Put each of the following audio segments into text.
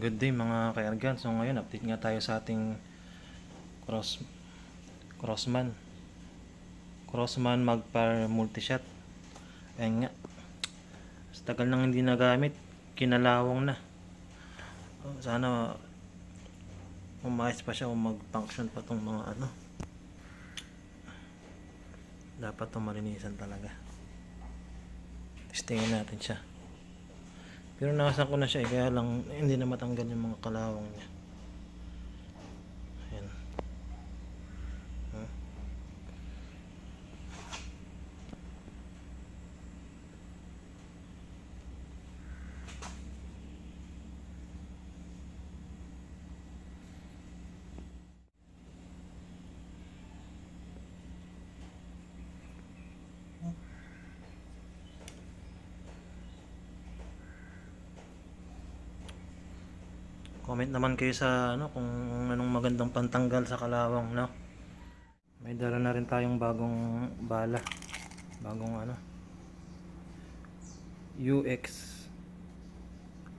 Good day mga ka-Ergan. So ngayon update nga tayo sa ating Crossman Magpar Multishot. Ayan nga, sa tagal nang hindi nagamit, kinalawang na. Sana umayos pa siya o mag-function pa tong mga ano. Dapat itong malinisan talaga. Testingin natin siya. Pero nakasan ko na siya kaya lang hindi na matanggal yung mga kalawang niya. Ayan. Comment naman kayo sa ano kung anong magandang pantanggal sa kalawang, no? May dala na rin tayong bagong bala. Bagong ano. UX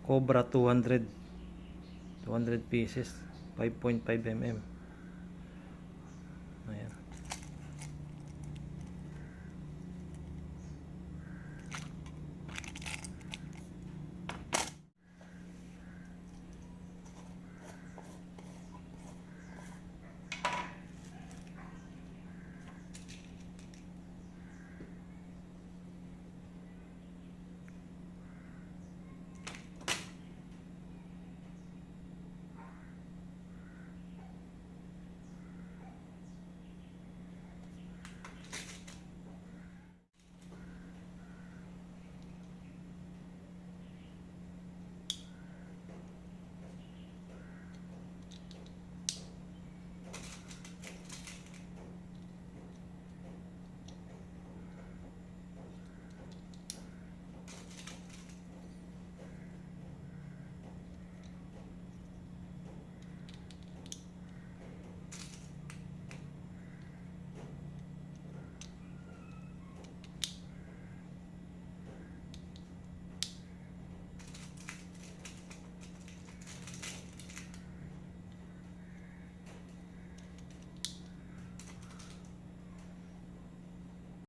Cobra 200 pieces, 5.5 mm. Ayan.